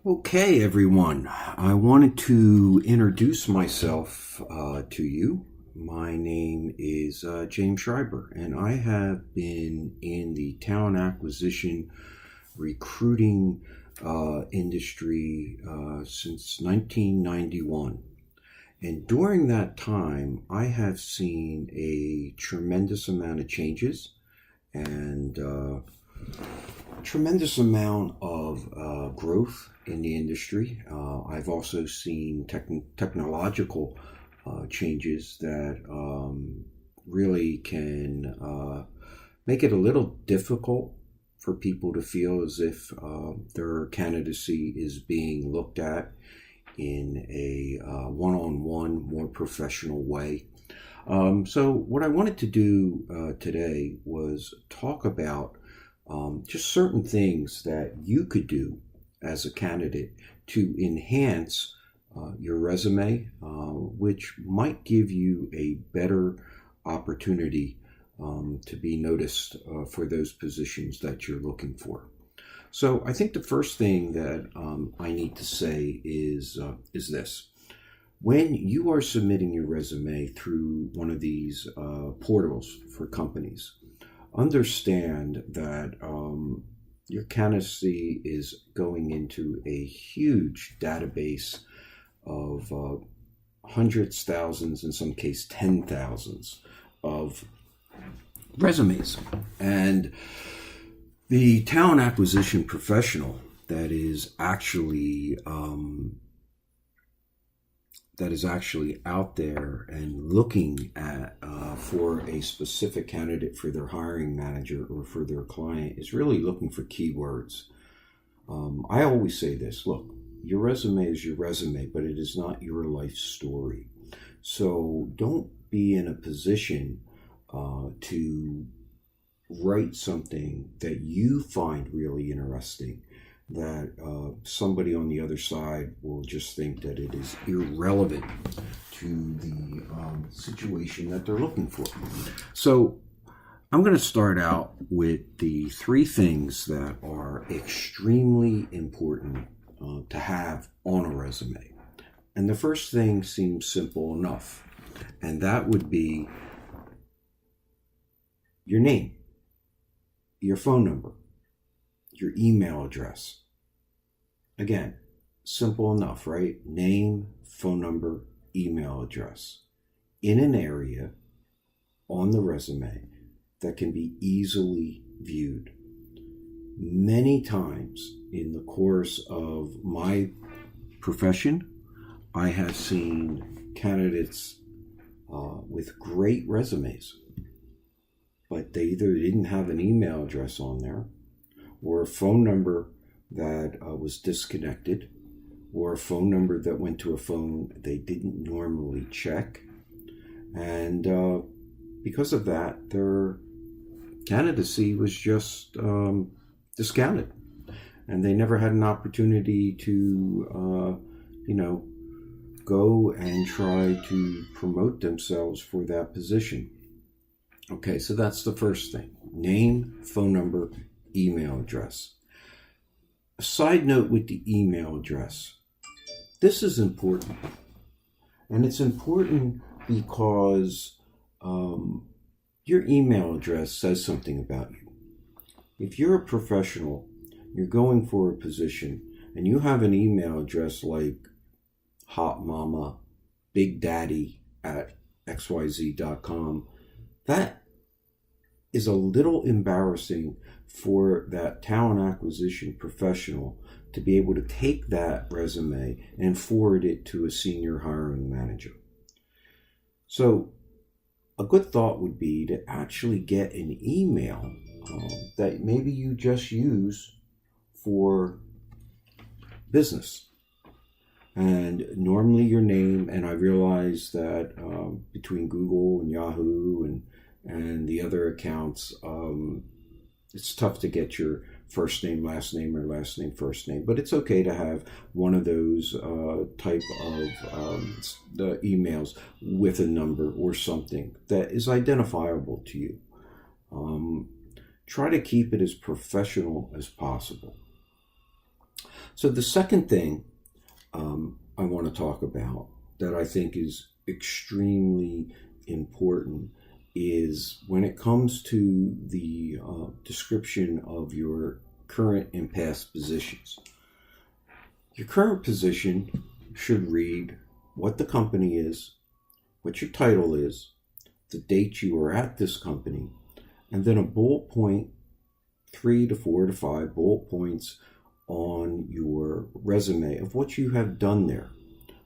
Okay, everyone. I wanted to introduce myself to you. My name is James Schreiber, and I have been in the talent acquisition recruiting industry since 1991. And during that time, I have seen a tremendous amount of changes and tremendous amount of growth in the industry. I've also seen technological changes that really can make it a little difficult for people to feel as if their candidacy is being looked at in a one-on-one, more professional way. So what I wanted to do today was talk about just certain things that you could do as a candidate to enhance your resume, which might give you a better opportunity to be noticed for those positions that you're looking for. So I think the first thing that I need to say is this. When you are submitting your resume through one of these portals for companies, understand that your candidacy is going into a huge database of hundreds, thousands, in some case, 10,000s of resumes. And the talent acquisition professional that is actually out there and looking at for a specific candidate for their hiring manager or for their client is really looking for keywords. I always say this: look, your resume is your resume, but it is not your life story. So don't be in a position to write something that you find really interesting that somebody on the other side will just think that it is irrelevant to the situation that they're looking for. So I'm going to start out with the three things that are extremely important to have on a resume. And the first thing seems simple enough, and that would be your name, your phone number, your email address. Again, simple enough, right? Name, phone number, email address in an area on the resume that can be easily viewed. Many times in the course of my profession, I have seen candidates with great resumes, but they either didn't have an email address on there, or a phone number that was disconnected, or a phone number that went to a phone they didn't normally check. And because of that, their candidacy was just discounted. And they never had an opportunity to, go and try to promote themselves for that position. Okay, so that's the first thing. Name, phone number, email address. A side note with the email address. This is important. And it's important because your email address says something about you. If you're a professional, you're going for a position, and you have an email address like hotmama, bigdaddy at xyz.com, that is a little embarrassing for that talent acquisition professional to be able to take that resume and forward it to a senior hiring manager. So a good thought would be to actually get an email that maybe you just use for business. And normally your name, and I realize that between Google and Yahoo and the other accounts, it's tough to get your first name, last name, or last name, first name. But it's okay to have one of those type of the emails with a number or something that is identifiable to you. Try to keep it as professional as possible. So the second thing I want to talk about that I think is extremely important is when it comes to the description of your current and past positions. Your current position should read what the company is, what your title is, the date you were at this company, and then a bullet point, 3 to 4 to 5 bullet points on your resume of what you have done there,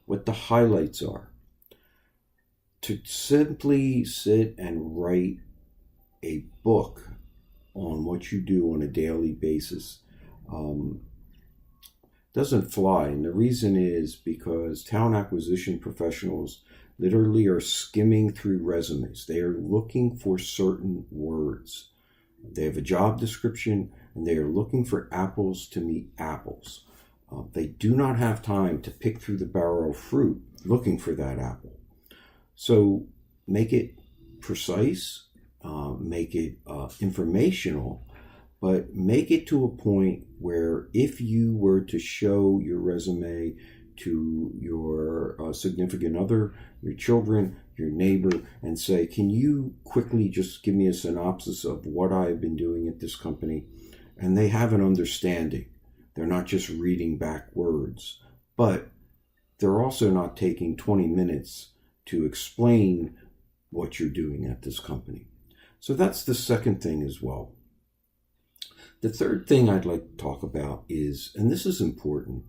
what the highlights are. To simply sit and write a book on what you do on a daily basis doesn't fly. And the reason is because talent acquisition professionals literally are skimming through resumes. They are looking for certain words. They have a job description and they are looking for apples to meet apples. They do not have time to pick through the barrel of fruit looking for that apple. So make it precise, make it informational, but make it to a point where if you were to show your resume to your significant other, your children, your neighbor, and say, can you quickly just give me a synopsis of what I've been doing at this company? And they have an understanding. They're not just reading back words, but they're also not taking 20 minutes to explain what you're doing at this company. So that's the second thing as well. The third thing I'd like to talk about is, and this is important,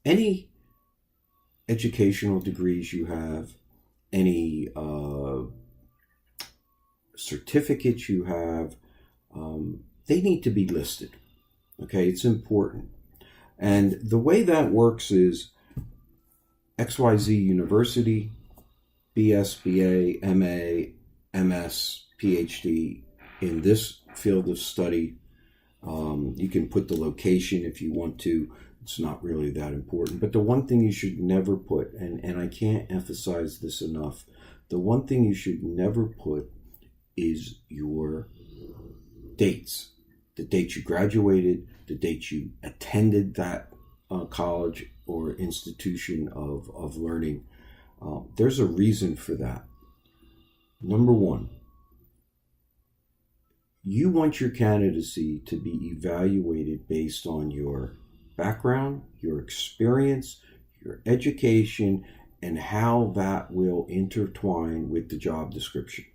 any educational degrees you have, any certificates you have, they need to be listed. Okay, it's important. And the way that works is XYZ University, BS, BA, MA, MS, PhD in this field of study. You can put the location if you want to. It's not really that important. But the one thing you should never put, and I can't emphasize this enough, the one thing you should never put is your dates. The date you graduated, the date you attended that college or institution of learning. There's a reason for that. Number one, you want your candidacy to be evaluated based on your background, your experience, your education, and how that will intertwine with the job description.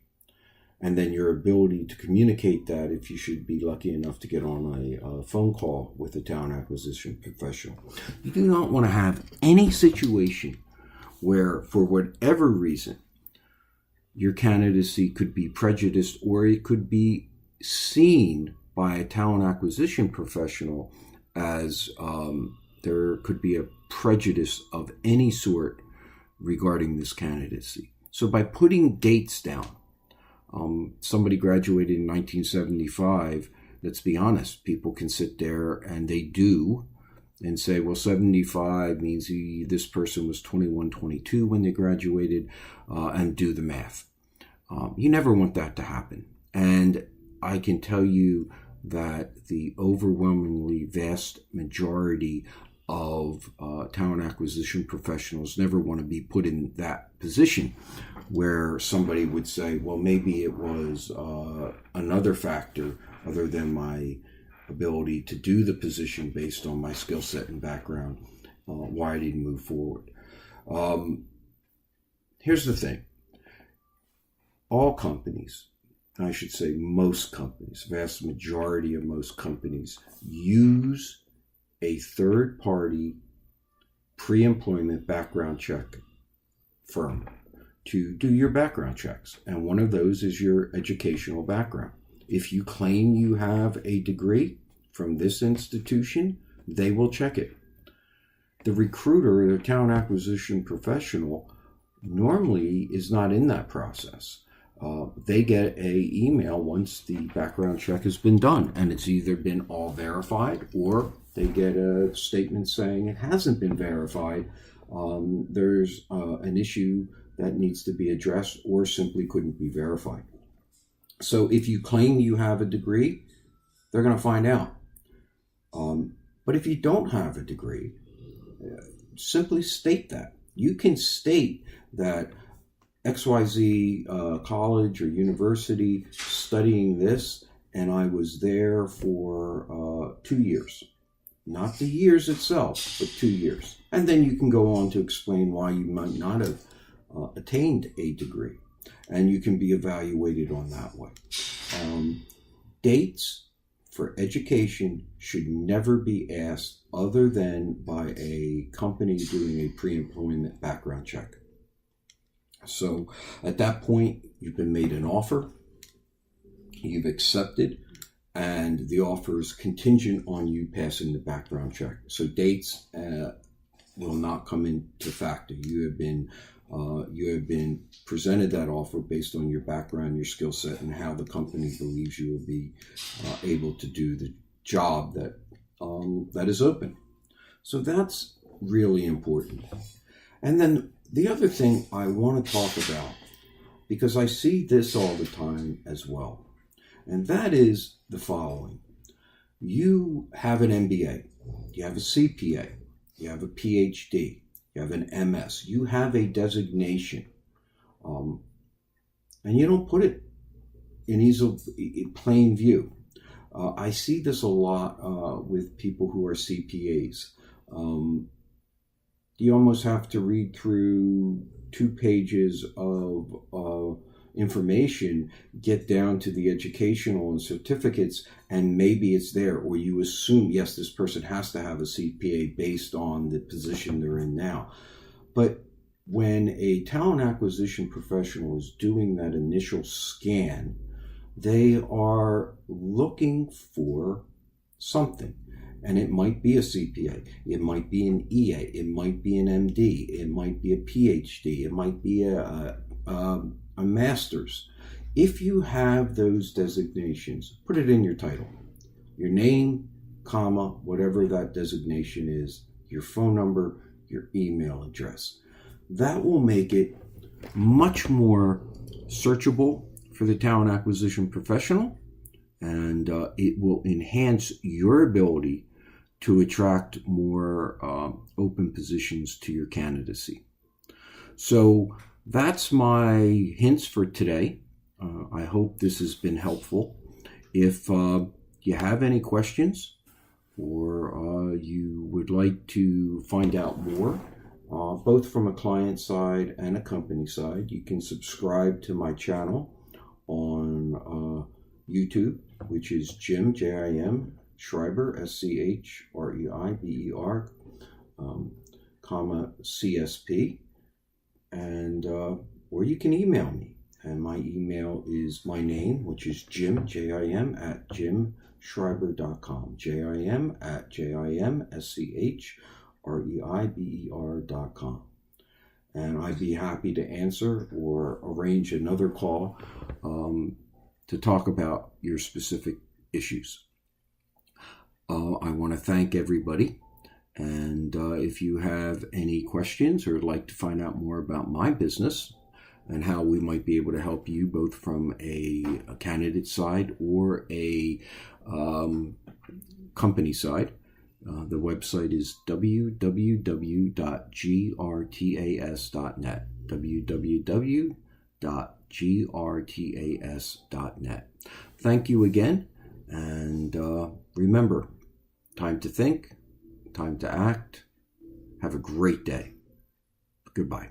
And then your ability to communicate that if you should be lucky enough to get on a phone call with a talent acquisition professional. You do not want to have any situation where, for whatever reason, your candidacy could be prejudiced or it could be seen by a talent acquisition professional as there could be a prejudice of any sort regarding this candidacy. So by putting dates down, somebody graduated in 1975, let's be honest, people can sit there and they do and say, well, 75 means this person was 21, 22 when they graduated, and do the math. You never want that to happen. And I can tell you that the overwhelmingly vast majority of talent acquisition professionals never want to be put in that position where somebody would say, well, maybe it was another factor other than my ability to do the position based on my skill set and background, why I didn't move forward. Here's the thing. All companies, I should say most companies, vast majority of most companies, use a third-party pre-employment background check firm to do your background checks. And one of those is your educational background. If you claim you have a degree from this institution, they will check it. The recruiter or the talent acquisition professional normally is not in that process. They get a email once the background check has been done, and it's either been all verified or they get a statement saying it hasn't been verified. There's an issue that needs to be addressed or simply couldn't be verified. So if you claim you have a degree, they're going to find out. But if you don't have a degree, simply state that. You can state that XYZ college or university studying this, and I was there for 2 years. Not the years itself, but 2 years. And then you can go on to explain why you might not have attained a degree. And you can be evaluated on that way. Dates for education should never be asked other than by a company doing a pre-employment background check. So at that point, you've been made an offer, you've accepted, and the offer is contingent on you passing the background check. So dates will not come into factor. You have been presented that offer based on your background, your skill set, and how the company believes you will be able to do the job that is open. So that's really important. And then the other thing I want to talk about, because I see this all the time as well, and that is the following. You have an MBA, you have a CPA, you have a PhD, you have an MS, you have a designation, and you don't put it in plain view. I see this a lot with people who are CPAs. You almost have to read through 2 pages of information, get down to the educational and certificates, and maybe it's there, or you assume, yes, this person has to have a CPA based on the position they're in now. But when a talent acquisition professional is doing that initial scan, they are looking for something. And it might be a CPA, it might be an EA, it might be an MD, it might be a PhD, it might be a master's. If you have those designations, put it in your title. Your name, comma, whatever that designation is, your phone number, your email address. That will make it much more searchable for the talent acquisition professional, and it will enhance your ability to attract more open positions to your candidacy. So that's my hints for today. I hope this has been helpful. If you have any questions or you would like to find out more, both from a client side and a company side, you can subscribe to my channel on YouTube, which is Jim, Jim, Schreiber, Schreiber, CSP, and or you can email me, and my email is my name, which is Jim, Jim, at jimschreiber.com, Jim at JimSchreiber.com. And I'd be happy to answer or arrange another call to talk about your specific issues. I want to thank everybody. And if you have any questions or would like to find out more about my business and how we might be able to help you both from a candidate side or a company side, the website is www.grtas.net, www.grtas.net. Thank you again, and remember, time to think, time to act. Have a great day. Goodbye.